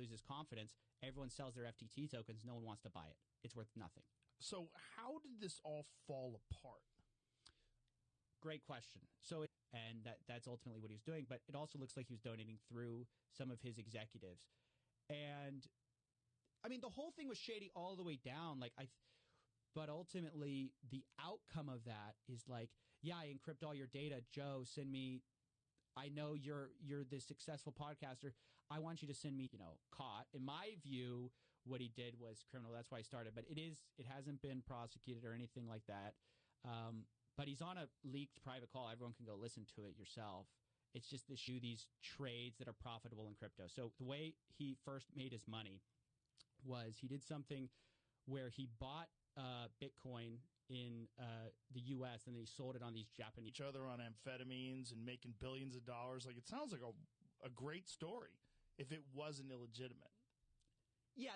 loses confidence. Everyone sells their FTT tokens. No one wants to buy it. It's worth nothing. So how did this all fall apart? Great question. And that's ultimately what he was doing, but it also looks like he was donating through some of his executives. And I mean, the whole thing was shady all the way down. But ultimately the outcome of that is like, yeah, I encrypt all your data. Joe, send me, I know you're this successful podcaster. I want you to send me, caught. In my view, what he did was criminal. That's why I started, but it hasn't been prosecuted or anything like that. But he's on a leaked private call. Everyone can go listen to it yourself. It's just these trades that are profitable in crypto. So the way he first made his money was he did something where he bought Bitcoin in the U.S. and then he sold it on these Japanese. Each other on amphetamines and making billions of dollars. Like, it sounds like a great story if it wasn't illegitimate. Yeah,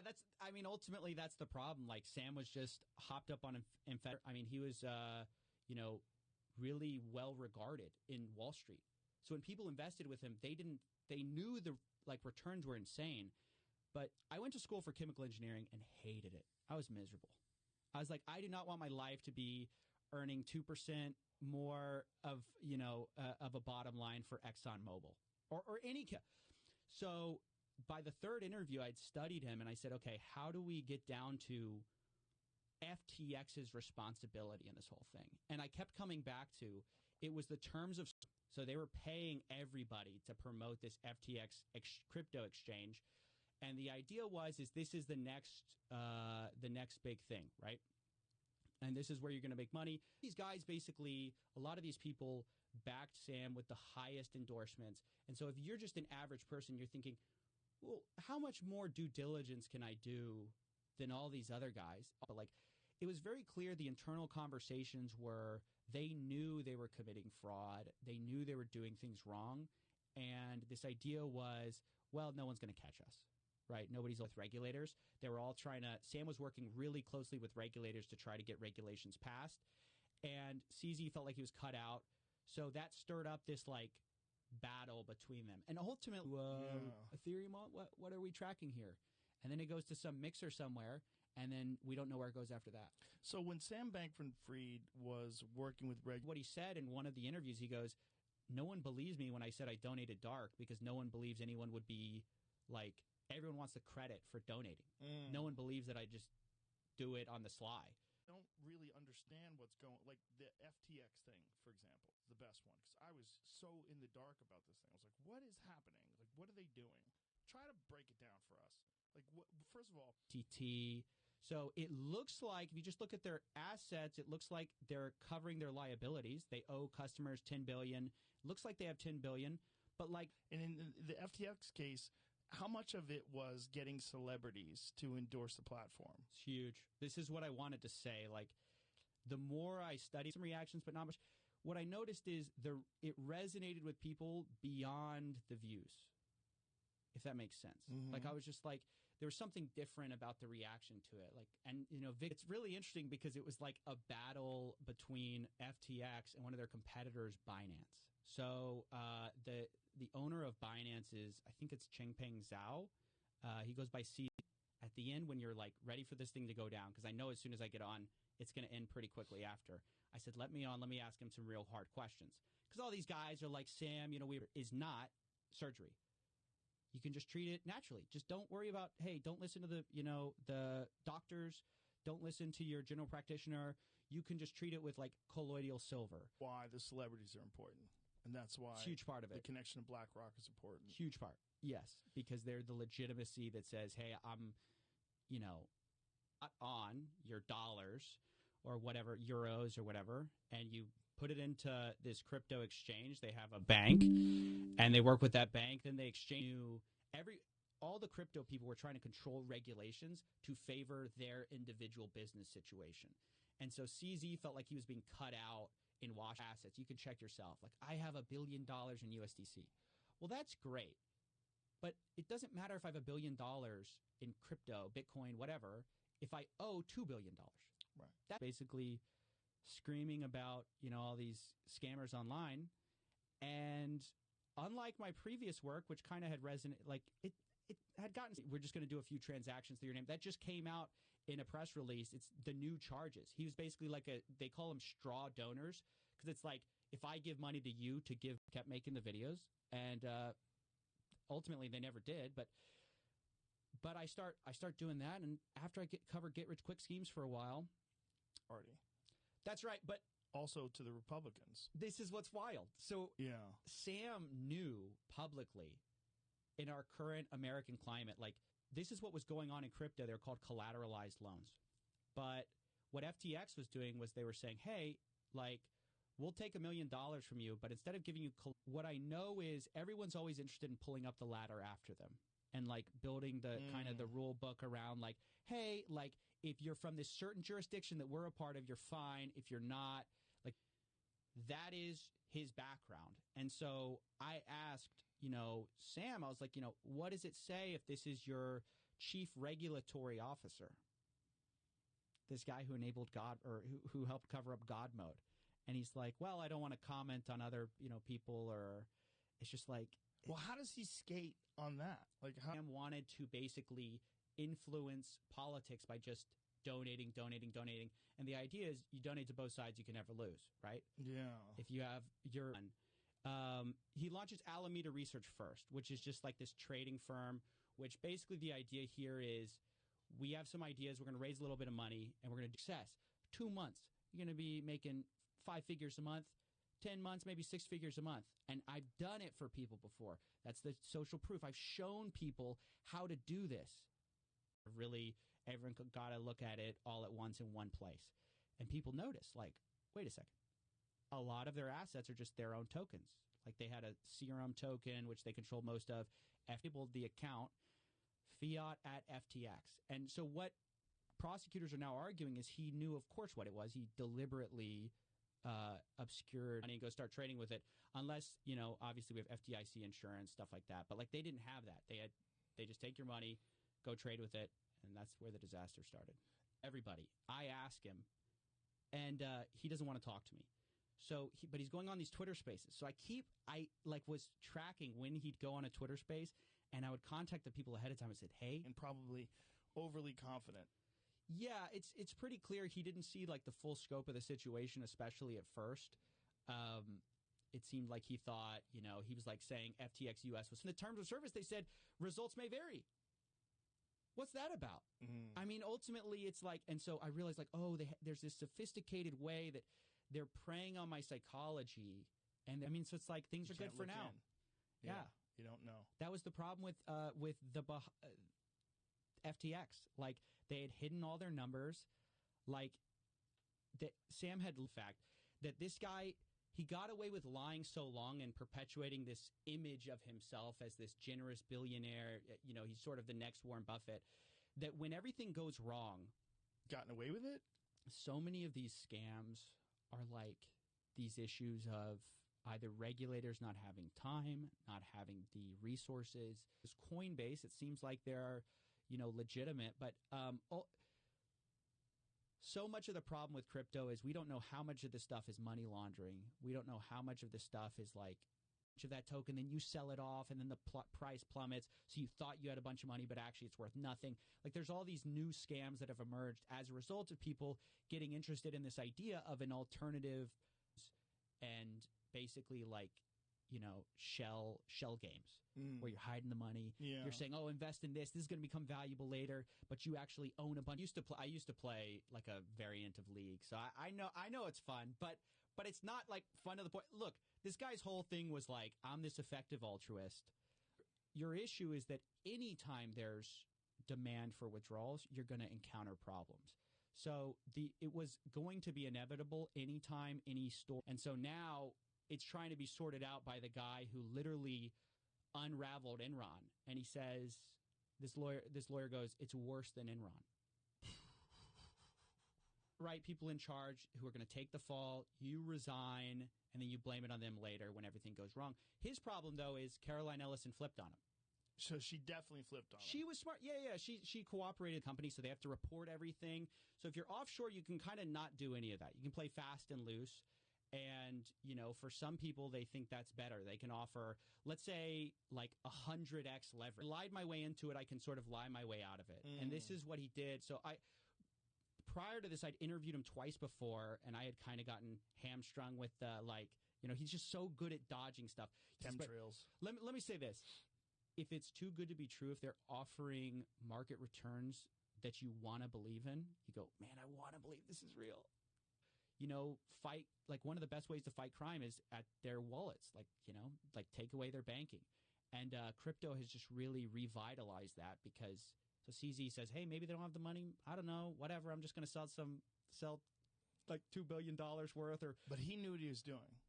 ultimately that's the problem. Like, Sam was just hopped up on amphetamine. I mean, he was, really well regarded in Wall Street. So when people invested with him, they knew the returns were insane. But I went to school for chemical engineering and hated it. I was miserable. I was like, I do not want my life to be earning 2% more of a bottom line for ExxonMobil or any. So by the third interview, I'd studied him and I said, okay, how do we get down to FTX's responsibility in this whole thing? And I kept coming back to it was the terms of. So they were paying everybody to promote this FTX crypto exchange. And the idea is this is the next big thing, right? And this is where you're going to make money. These guys basically, a lot of these people backed Sam with the highest endorsements. And so if you're just an average person, you're thinking, well, how much more due diligence can I do than all these other guys? But it was very clear the internal conversations were they knew they were committing fraud. They knew they were doing things wrong. And this idea was, well, no one's going to catch us. Right? Nobody's with regulators. They were all Sam was working really closely with regulators to try to get regulations passed. And CZ felt like he was cut out. So that stirred up this battle between them. And ultimately, Ethereum, what are we tracking here? And then it goes to some mixer somewhere. And then we don't know where it goes after that. So when Sam Bankman-Fried was working with what he said in one of the interviews, he goes, no one believes me when I said I donated dark because no one believes anyone would be everyone wants the credit for donating. No one believes that I just do it on the sly. I don't really understand what's going – like the FTX thing, for example, is the best one because I was so in the dark about this thing. I was like, what is happening? Like, what are they doing? Try to break it down for us. First of all – TT. So it looks like if you just look at their assets, it looks like they're covering their liabilities. They owe customers $10 billion. Looks like they have $10 billion. But and in the FTX case – how much of it was getting celebrities to endorse the platform? It's huge. This is what I wanted to say. The more I studied some reactions, but not much, what I noticed is it resonated with people beyond the views, if that makes sense. Mm-hmm. I was just there was something different about the reaction to it. Vic, it's really interesting because it was a battle between FTX and one of their competitors, Binance. So the owner of Binance is, I think it's Changpeng Zhao. He goes by C. At the end, when you're ready for this thing to go down, because I know as soon as I get on, it's going to end pretty quickly after. I said, let me ask him some real hard questions. Because all these guys are like, Sam, is not surgery. You can just treat it naturally. Just don't worry about, hey, don't listen to the doctors. Don't listen to your general practitioner. You can just treat it with colloidal silver. Why the celebrities are important. And that's why huge part of it. The connection to BlackRock is important. Huge part. Yes, because they're the legitimacy that says, hey, I'm, on your dollars or whatever, euros or whatever, and you put it into this crypto exchange. They have a bank, and they work with that bank. Then they exchange all the crypto people were trying to control regulations to favor their individual business situation. And so CZ felt like he was being cut out in wash assets. You can check yourself. I have $1 billion in USDC. Well, that's great. But it doesn't matter if I have $1 billion in crypto, Bitcoin, whatever, if I owe $2 billion. Right. That's basically screaming about, all these scammers online. And unlike my previous work, which kind of had resonated, it had gotten, we're just going to do a few transactions through your name. That just came out in a press release. It's the new charges. He was basically like they call them straw donors, because it's like, if I give money to you to give, kept making the videos, and ultimately they never did, but I start doing that, and after I cover get rich quick schemes for a while. Party. That's right, but also to the Republicans. This is what's wild. So yeah, Sam knew publicly, in our current American climate, like, this is what was going on in crypto. They're called collateralized loans. But what FTX was doing was they were saying, hey, like, we'll take $1 million from you, but instead of giving you, what I know is everyone's always interested in pulling up the ladder after them and, like, building the kind of the rule book around, like, hey, like, if you're from this certain jurisdiction that we're a part of, you're fine. If you're not, like, that is his background. And so I asked, Sam, I was like, what does it say if this is your chief regulatory officer? This guy who enabled God, or who helped cover up God mode. And he's like, well, I don't want to comment on other, people, or it's just like. Well, how does he skate on that? Like, how Sam wanted to basically influence politics by just donating. And the idea is you donate to both sides, you can never lose, right? Yeah. If you have your he launches Alameda Research first, which is just like this trading firm, which basically the idea here is we have some ideas, we're going to raise a little bit of money, and we're going to success. 2 months, you're going to be making 5 figures a month. 10 months, maybe 6 figures a month. And I've done it for people before. That's the social proof. I've shown people how to do this. Really, everyone got to look at it all at once in one place. And people notice, like, wait a second. A lot of their assets are just their own tokens. Like, they had a Serum token, which they control most of. Enabled the account, fiat at FTX. And so what prosecutors are now arguing is he knew, of course, what it was. He deliberately obscured money and go start trading with it, unless, obviously we have FDIC insurance, stuff like that. But, like, they didn't have that. They just take your money, go trade with it, and that's where the disaster started. Everybody. I ask him, and he doesn't want to talk to me. So, but he's going on these Twitter spaces. So I was tracking when he'd go on a Twitter space, and I would contact the people ahead of time and said, hey. And probably overly confident. Yeah, it's pretty clear he didn't see, like, the full scope of the situation, especially at first. It seemed like he thought, he was, like, saying FTX US was in the terms of service. They said results may vary. What's that about? I mean, ultimately, it's like, and so I realized, like, there's this sophisticated way that they're preying on my psychology, and I mean, so it's like things are good for now. Yeah, you don't know. That was the problem with the FTX. Like, they had hidden all their numbers. Like, that Sam had the fact that this guy, he got away with lying so long and perpetuating this image of himself as this generous billionaire. He's sort of the next Warren Buffett. That when everything goes wrong, gotten away with it. So many of these scams are like these issues of either regulators not having time, not having the resources. This Coinbase, it seems like they're, legitimate, but so much of the problem with crypto is we don't know how much of this stuff is money laundering. We don't know how much of this stuff is like of that token, then you sell it off, and then the price plummets, so you thought you had a bunch of money, but actually it's worth nothing. Like, there's all these new scams that have emerged as a result of people getting interested in this idea of an alternative and basically, like, shell games where you're hiding the money. Yeah. You're saying, invest in this. This is going to become valuable later, but you actually own a bunch. I used to play like a variant of League, so I know it's fun, but it's not like fun to the point. Look, this guy's whole thing was like, I'm this effective altruist. Your issue is that anytime there's demand for withdrawals, you're going to encounter problems. So it was going to be inevitable anytime, any store. And so now it's trying to be sorted out by the guy who literally unraveled Enron. And he says, this lawyer goes, it's worse than Enron. Right, people in charge who are going to take the fall, you resign, and then you blame it on them later when everything goes wrong. His problem, though, is Caroline Ellison flipped on him. So she definitely flipped on him. She was smart. Yeah. She cooperated with the company, so they have to report everything. So if you're offshore, you can kind of not do any of that. You can play fast and loose. And, for some people, they think that's better. They can offer, let's say, like 100x leverage. I lied my way into it. I can sort of lie my way out of it. And this is what he did. So prior to this, I'd interviewed him twice before, and I had kind of gotten hamstrung with he's just so good at dodging stuff. Chemtrails. Let me say this. If it's too good to be true, if they're offering market returns that you want to believe in, you go, man, I want to believe this is real. Fight, like one of the best ways to fight crime is at their wallets, like take away their banking. And crypto has just really revitalized that because so CZ says, hey, maybe they don't have the money. I don't know, whatever. I'm just going to sell like $2 billion worth But he knew what he was doing.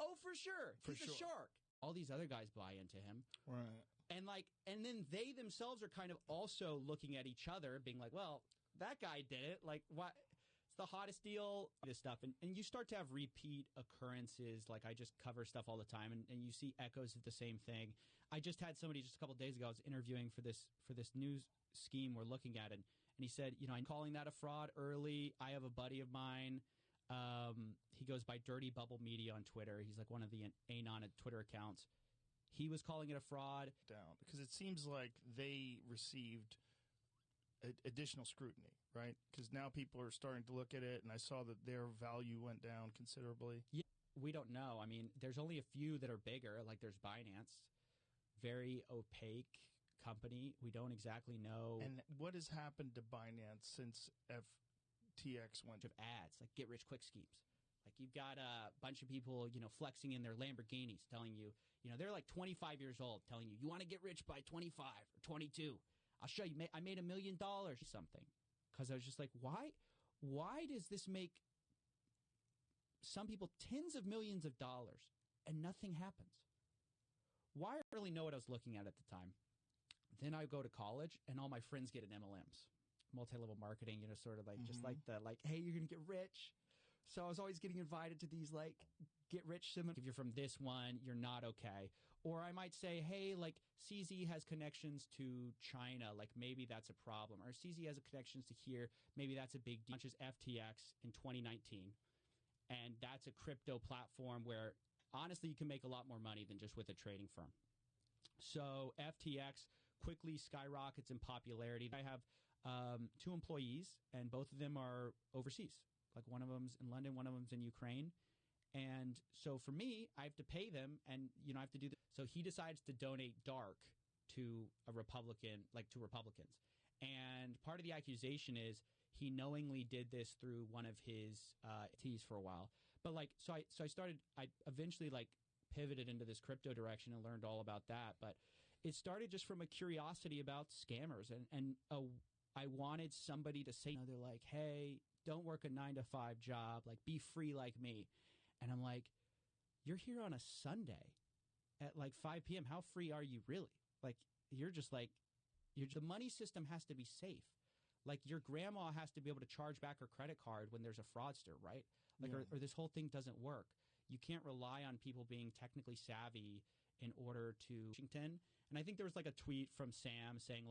Oh, for sure. He's a shark. All these other guys buy into him. Right. And then they themselves are kind of also looking at each other being like, well, that guy did it. Like, what? It's the hottest deal, this stuff. And you start to have repeat occurrences. Like, I just cover stuff all the time, and you see echoes of the same thing. I just had somebody just a couple of days ago, I was interviewing for this news scheme we're looking at, and he said, I'm calling that a fraud early. I have a buddy of mine. He goes by Dirty Bubble Media on Twitter. He's like one of the Anon Twitter accounts. He was calling it a fraud. Down because it seems like they received additional scrutiny, right? Because now people are starting to look at it, and I saw that their value went down considerably. Yeah, we don't know. I mean, there's only a few that are bigger. Like there's Binance, very opaque company. We don't exactly know. And what has happened to Binance since FTX went? Of ads, like get rich quick schemes. Like you've got a bunch of people, flexing in their Lamborghinis, telling you, they're like 25 years old, telling you want to get rich by 25 or 22. I'll show you. I made $1 million something. Because I was just like, why does this make some people tens of millions of dollars and nothing happens? Why? I didn't really know what I was looking at the time. Then I go to college and all my friends get an MLMs, multi-level marketing, sort of like just like hey, you're going to get rich. So I was always getting invited to these get rich seminars. If you're from this one, you're not okay. Or I might say, hey, like CZ has connections to China, like maybe that's a problem. Or CZ has connections to here, maybe that's a big deal. Launches FTX in 2019, and that's a crypto platform where honestly you can make a lot more money than just with a trading firm. So FTX quickly skyrockets in popularity. I have 2 employees, and both of them are overseas. Like one of them's in London, one of them's in Ukraine. And so for me, I have to pay them, and I have to do that. So he decides to donate dark to a Republican, like to Republicans. And part of the accusation is he knowingly did this through one of his T's for a while. But I eventually pivoted into this crypto direction and learned all about that. But it started just from a curiosity about scammers, and I wanted somebody to say, they're like, hey, don't work a 9-to-5 job, like be free like me. And I'm like, you're here on a Sunday at 5 p.m. How free are you really? Like, the money system has to be safe. Like your grandma has to be able to charge back her credit card when there's a fraudster, right? Or this whole thing doesn't work. You can't rely on people being technically savvy in order to Washington. And I think there was a tweet from Sam saying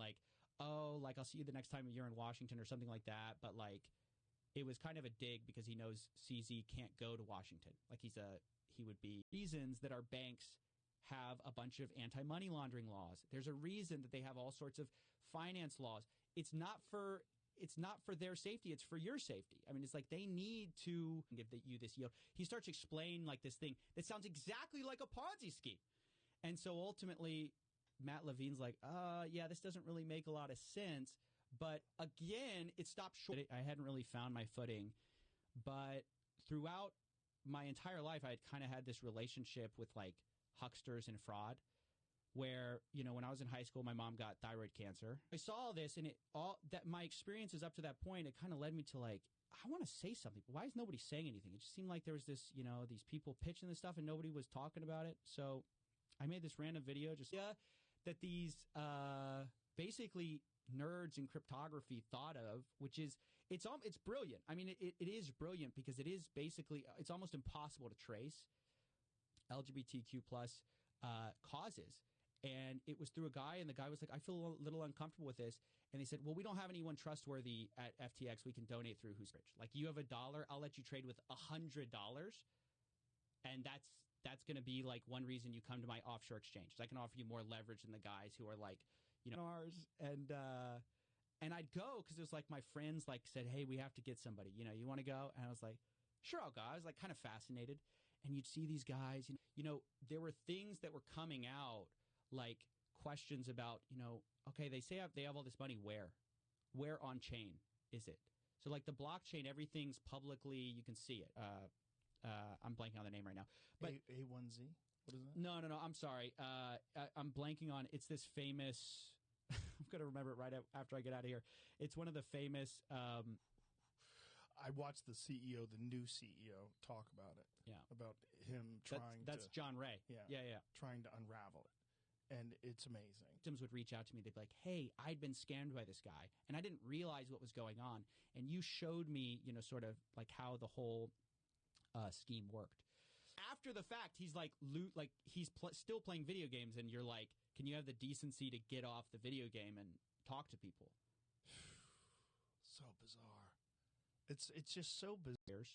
I'll see you the next time you're in Washington or something like that. But it was kind of a dig because he knows CZ can't go to Washington. He would be reasons that our banks have a bunch of anti-money laundering laws. There's a reason that they have all sorts of finance laws. It's not for their safety. It's for your safety. I mean, it's they need to give you this yield. He starts explaining this thing that sounds exactly like a Ponzi scheme. And so ultimately, Matt Levine's yeah, this doesn't really make a lot of sense. But again, it stopped short. I hadn't really found my footing. But throughout my entire life, I had kind of had this relationship with hucksters and fraud where, when I was in high school, my mom got thyroid cancer. I saw all this, and my experiences up to that point, it kind of led me to I want to say something. Why is nobody saying anything? It just seemed like there was this, these people pitching this stuff and nobody was talking about it. So I made this random video that these basically nerds in cryptography thought of, which is it's brilliant. I mean, it is brilliant because it is basically it's almost impossible to trace LGBTQ plus causes. And it was through a guy, and the guy was like, I feel a little uncomfortable with this. And they said, well, we don't have anyone trustworthy at FTX we can donate through who's rich. You have $1, I'll let you trade with $100. And that's going to be like one reason you come to my offshore exchange. I can offer you more leverage than the guys who are like, ours. And I'd go because it was like my friends like said, hey, we have to get somebody, you want to go? And I was like, sure, I'll go. I was like kind of fascinated. And you'd see these guys, there were things that were coming out like questions about, okay, they say they have all this money. Where on chain is it? So like the blockchain, everything's publicly, you can see it. I'm blanking on the name right now. But A1Z? What is that? No. I'm sorry. I'm blanking on. It's this famous. I'm going to remember it right after I get out of here. It's one of the famous. I watched the CEO, the new CEO, talk about it. Yeah. About him trying That's John Ray. Yeah. Trying to unravel it. And it's amazing. Victims would reach out to me. They'd be like, hey, I'd been scammed by this guy, and I didn't realize what was going on. And you showed me, sort of like how the whole scheme worked. After the fact, he's like, he's still playing video games, and you're like, can you have the decency to get off the video game and talk to people? So bizarre. It's just so bizarre.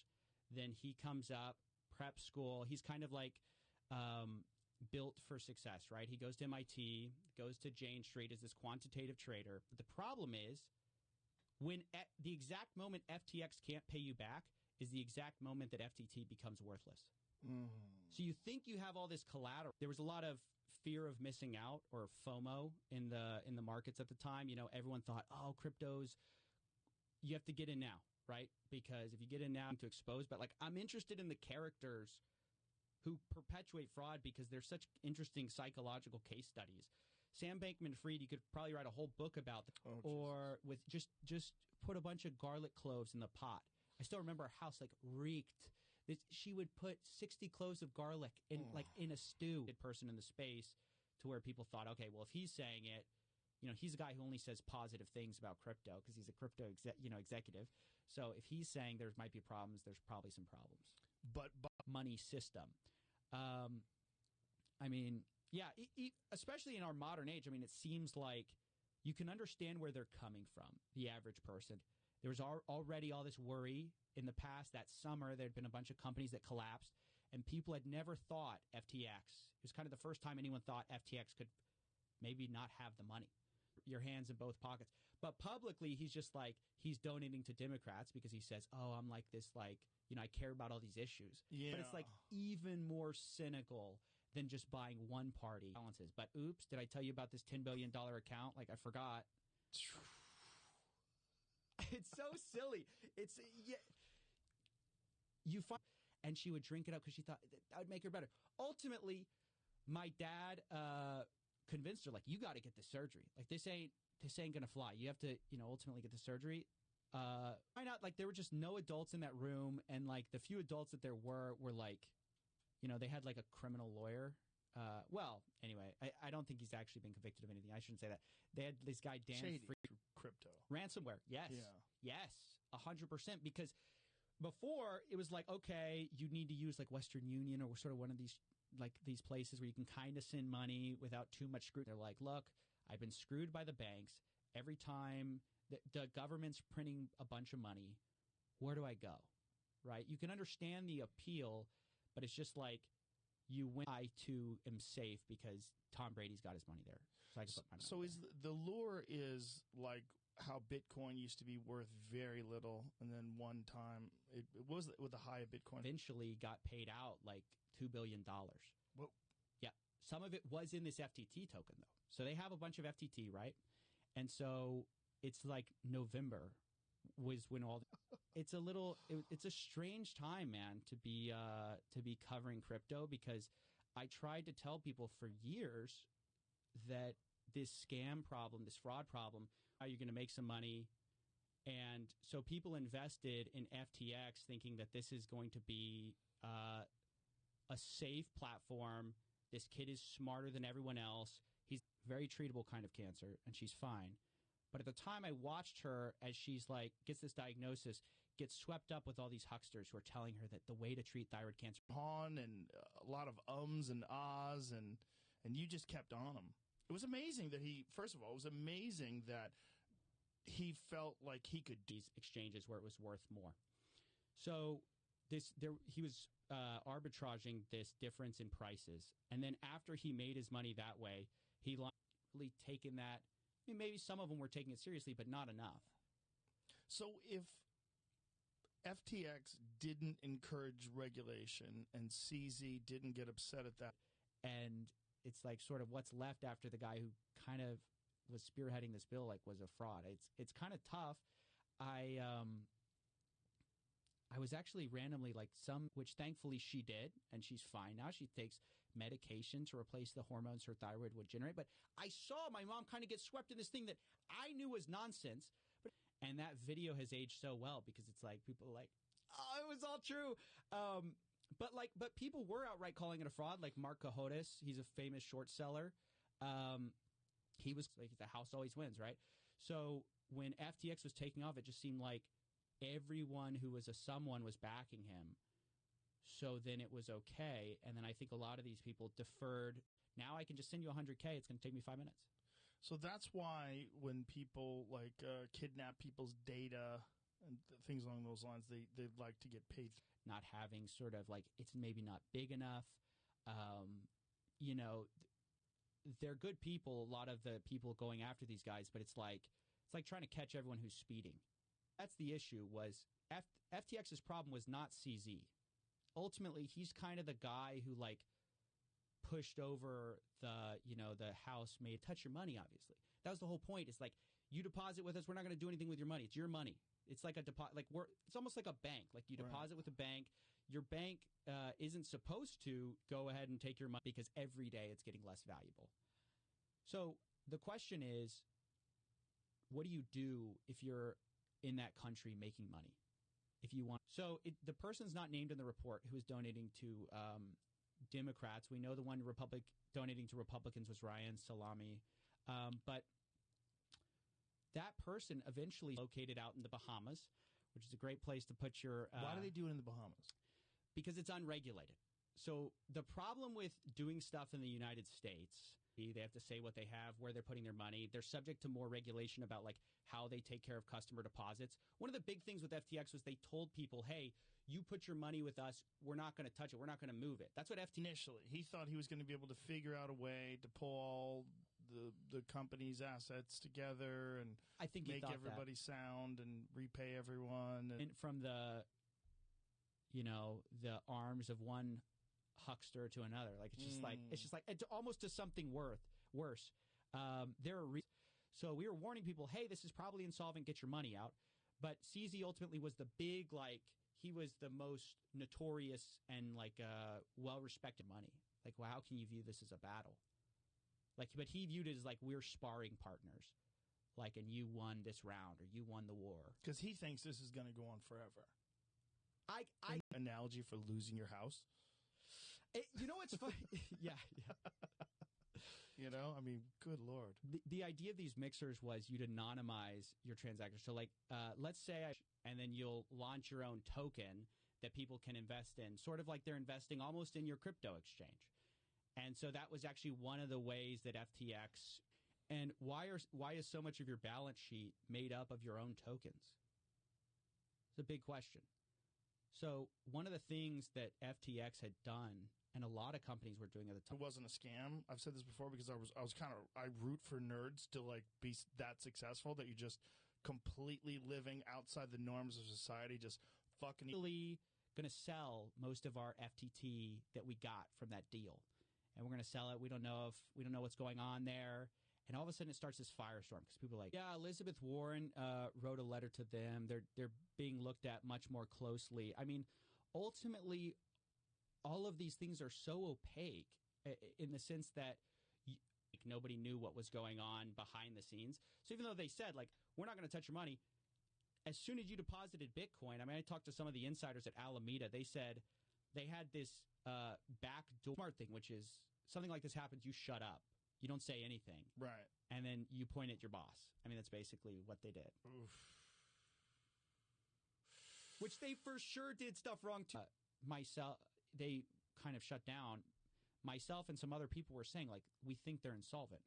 Then he comes up, prep school. He's kind of like built for success, right? He goes to MIT, goes to Jane Street as this quantitative trader. But the problem is, when at the exact moment FTX can't pay you back is the exact moment that FTT becomes worthless. So you think you have all this collateral. There was a lot of fear of missing out, or FOMO, in the markets at the time. Everyone thought, oh, cryptos, you have to get in now, right? Because if you get in now to expose, but like I'm interested in the characters who perpetuate fraud because they're such interesting psychological case studies. Sam Bankman-Fried, you could probably write a whole book about them. Or with just put a bunch of garlic cloves in the pot. I still remember our house like reeked. She would put 60 cloves of garlic in a stew. Person in the space, to where people thought, okay, well, if he's saying it, he's a guy who only says positive things about crypto because he's a crypto executive. So if he's saying there might be problems, there's probably some problems. But money system. Especially in our modern age. I mean, it seems like you can understand where they're coming from. The average person. There was already all this worry in the past. That summer, there had been a bunch of companies that collapsed, and people had never thought FTX. It was kind of the first time anyone thought FTX could maybe not have the money. Your hands in both pockets. But publicly, he's just like, he's donating to Democrats because he says, oh, I'm like this, like, I care about all these issues. Yeah. But it's like even more cynical than just buying one party balances. But oops, did I tell you about this $10 billion account? Like, I forgot. It's so silly. It's you find, and she would drink it up because she thought that would make her better. Ultimately, my dad convinced her, like, you got to get the surgery. Like, this ain't gonna fly. You have to, ultimately get the surgery. Why not? Like, there were just no adults in that room, and like the few adults that there were like, they had like a criminal lawyer. Well, anyway, I don't think he's actually been convicted of anything. I shouldn't say that. They had this guy, Dan Shady. Crypto. Ransomware. Yes. Yeah. Yes. 100%. Because before it was like, okay, you need to use like Western Union or sort of one of these places where you can kind of send money without too much scrutiny. They're like, look, I've been screwed by the banks. Every time the government's printing a bunch of money, where do I go? Right? You can understand the appeal, but it's just like, you win. I too am safe because Tom Brady's got his money there. So I can put my money So is the lure is like how Bitcoin used to be worth very little, and then one time it was with the high of Bitcoin. Eventually got paid out like $2 billion. Whoa. Yeah. Some of it was in this FTT token though. So they have a bunch of FTT, right? And so it's like November was when all it's a strange time, man, to be covering crypto, because I tried to tell people for years that this scam problem, this fraud problem, how you're going to make some money. And so people invested in FTX thinking that this is going to be a safe platform. This kid is smarter than everyone else. He's very treatable kind of cancer, and she's fine. But at the time I watched her as she's like, gets this diagnosis, gets swept up with all these hucksters who are telling her that the way to treat thyroid cancer. And a lot of ums and ahs, and you just kept on him. It was amazing that first of all, it was amazing that he felt like he could. These exchanges where it was worth more. So he was arbitraging this difference in prices. And then after he made his money that way, he really taken that. I mean, maybe some of them were taking it seriously, but not enough. So if FTX didn't encourage regulation and CZ didn't get upset at that, and it's like sort of what's left after the guy who kind of was spearheading this bill like was a fraud. It's kind of tough. I was actually randomly which thankfully she did, and she's fine now. She takes medication to replace the hormones her thyroid would generate. But I saw my mom kind of get swept in this thing that I knew was nonsense. And that video has aged so well because it's like people are like, oh, it was all true. But people were outright calling it a fraud. Like Mark Cohodes, he's a famous short seller. He was like, the house always wins, right? So when FTX was taking off, it just seemed like everyone who was someone was backing him. So then it was okay. And then I think a lot of these people deferred. Now I can just send you $100K. It's going to take me 5 minutes. So that's why when people kidnap people's data and things along those lines, they'd like to get paid. Not having sort of like, it's maybe not big enough. They're good people, a lot of the people going after these guys, but it's like trying to catch everyone who's speeding. That's the issue. Was FTX's problem was not CZ. Ultimately, he's kind of the guy who pushed over the house made touch your money. Obviously, that was the whole point. It's like, you deposit with us, we're not going to do anything with your money. It's your money. It's like a deposit. It's almost like a bank. Like you deposit with a bank. Your bank isn't supposed to go ahead and take your money because every day it's getting less valuable. So the question is, what do you do if you're in that country making money? If you want, the person's not named in the report who is donating to Democrats. We know the one donating to Republicans was Ryan Salami, but that person eventually located out in the Bahamas, which is a great place to put your. Why do they do it in the Bahamas? Because it's unregulated. So the problem with doing stuff in the United States, they have to say what they have, where they're putting their money. They're subject to more regulation about how they take care of customer deposits. One of the big things with FTX was they told people, hey, you put your money with us, we're not going to touch it, we're not going to move it. That's what FTX initially. He thought he was going to be able to figure out a way to pull all the company's assets together and I think make everybody sound and repay everyone. And from the arms of one huckster to another, it's almost to something worse. So we were warning people, hey, this is probably insolvent, get your money out. But CZ ultimately was the big, he was the most notorious and well-respected money. Well, how can you view this as a battle? But he viewed it as we're sparring partners. And you won this round or you won the war. Because he thinks this is going to go on forever. Analogy for losing your house. What's funny? Yeah. I mean, good Lord. The idea of these mixers was you'd anonymize your transactions. So let's say, and then you'll launch your own token that people can invest in, sort of like they're investing almost in your crypto exchange. And so that was actually one of the ways that FTX. And why is so much of your balance sheet made up of your own tokens? It's a big question. So one of the things that FTX had done, and a lot of companies were doing at the time, it wasn't a scam. I've said this before because I root for nerds to be that successful that you're just completely living outside the norms of society, just fucking really going to sell most of our FTT that we got from that deal, and we're going to sell it. We don't know what's going on there. And all of a sudden, it starts this firestorm because people are like, "Yeah, Elizabeth Warren wrote a letter to them. They're being looked at much more closely." I mean, ultimately, all of these things are so opaque in the sense that nobody knew what was going on behind the scenes. So even though they said we're not going to touch your money, as soon as you deposited Bitcoin, I mean, I talked to some of the insiders at Alameda. They said they had this backdoor smart thing, which is something like this happens, you shut up. You don't say anything. Right. And then you point at your boss. I mean, that's basically what they did. Oof. Which they for sure did stuff wrong too. They kind of shut down. Myself and some other people were saying, we think they're insolvent.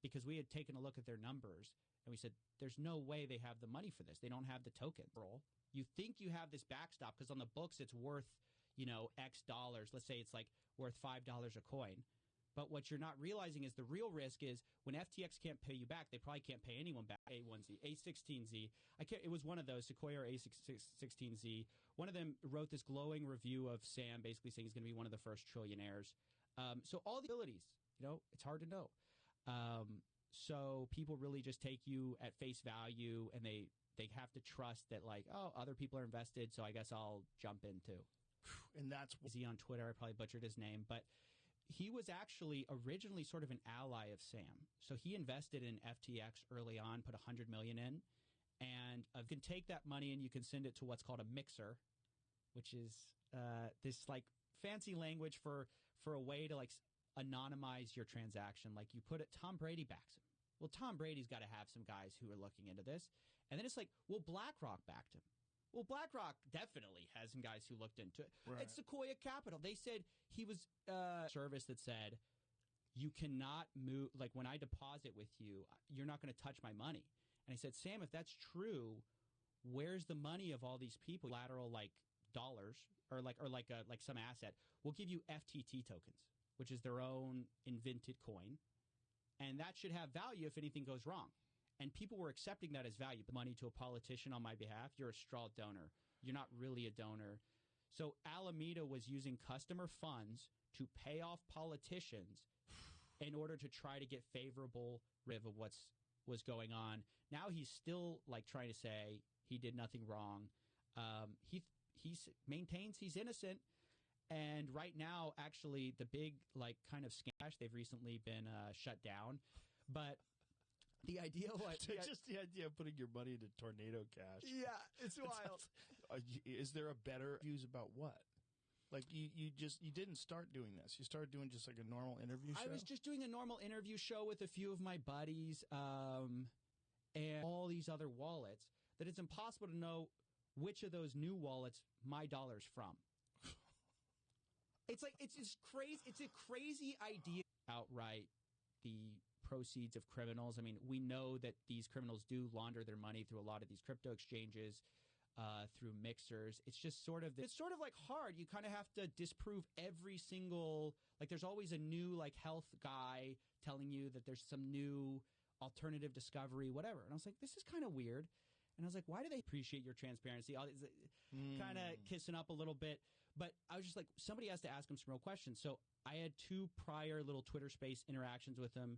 Because we had taken a look at their numbers, and we said, there's no way they have the money for this. They don't have the token. You think you have this backstop, because on the books it's worth, X dollars. Let's say it's like worth $5 a coin. But what you're not realizing is the real risk is when FTX can't pay you back, they probably can't pay anyone back. A1Z, A16Z. It was one of those, Sequoia or A16Z. One of them wrote this glowing review of Sam, basically saying he's going to be one of the first trillionaires. So all the abilities, it's hard to know. So people really just take you at face value, and they have to trust that, like, oh, other people are invested, so I guess I'll jump in too. And that's is he on Twitter? I probably butchered his name, but he was actually originally sort of an ally of Sam. So he invested in FTX early on, put $100 million in, and you can take that money and you can send it to what's called a mixer, which is this like fancy language for a way to like anonymize your transaction. Like you put it, Tom Brady backs him. Well, Tom Brady's got to have some guys who are looking into this. And then it's like, well, BlackRock backed him. Well, BlackRock definitely has some guys who looked into it. Right. It's Sequoia Capital. They said he was service that said, you cannot move, like when I deposit with you, you're not going to touch my money. And I said, Sam, if that's true, where's the money of all these people? Lateral like dollars or like some asset. We'll give you FTT tokens, which is their own invented coin. And that should have value if anything goes wrong. And people were accepting that as value. Money to a politician on my behalf, you're a straw donor. You're not really a donor. So Alameda was using customer funds to pay off politicians in order to try to get favorable riv of was going on. Now he's still like trying to say he did nothing wrong. He maintains he's innocent. And right now, actually, the big like kind of scash, they've recently been shut down. But the idea was just the idea of putting your money into tornado cash. Yeah, it's wild. Is there a better views about what? Like you didn't start doing this. You started doing just like a normal interview show? I was just doing a normal interview show with a few of my buddies and all these other wallets that it's impossible to know which of those new wallets my dollar's from. It's like it's just crazy. It's a crazy idea. Outright the proceeds of criminals. I mean, we know that these criminals do launder their money through a lot of these crypto exchanges, through mixers. It's just sort of like hard. You kind of have to disprove every single, like there's always a new like health guy telling you that there's some new alternative discovery, whatever. And I was like, this is kind of weird. And I was like, why do they appreciate your transparency? Kind of kissing up a little bit. But I was just like, somebody has to ask him some real questions. So I had 2 prior little Twitter space interactions with him.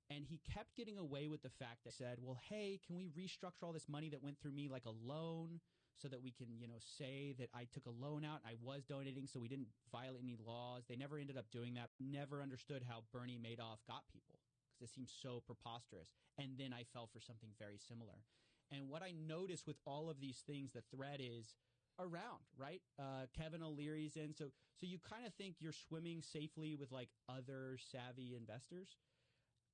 And he kept getting away with the fact that said, well, hey, can we restructure all this money that went through me like a loan so that we can, say that I took a loan out and I was donating so we didn't violate any laws. They never ended up doing that. Never understood how Bernie Madoff got people because it seems so preposterous. And then I fell for something very similar. And what I noticed with all of these things, the thread is around, right? Kevin O'Leary's in. So you kind of think you're swimming safely with like other savvy investors.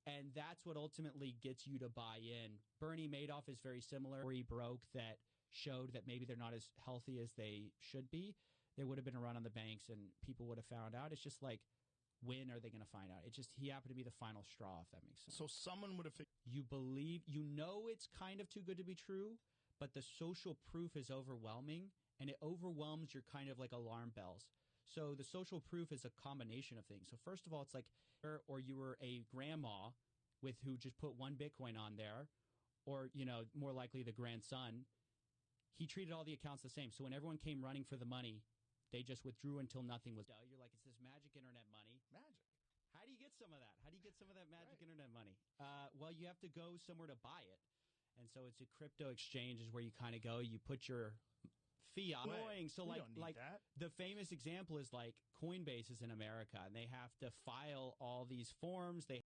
And that's what ultimately gets you to buy in. Bernie Madoff is very similar. Where he broke that showed that maybe they're not as healthy as they should be. There would have been a run on the banks and people would have found out. It's just like, when are they going to find out? It's just he happened to be the final straw, if that makes sense. So someone would have... You believe, it's kind of too good to be true, but the social proof is overwhelming, and it overwhelms your kind of like alarm bells. So the social proof is a combination of things. So first of all, it's like, or you were a grandma who just put 1 Bitcoin on there, or, more likely the grandson. He treated all the accounts the same. So when everyone came running for the money, they just withdrew until nothing was done. You're like, it's this magic internet money. Magic. How do you get some of that? How do you get some of that magic internet money? Well, you have to go somewhere to buy it. And so it's a crypto exchange is where you kind of go. You put your fiat. So like that. The famous example is like Coinbase is in America, and they have to file all these forms. They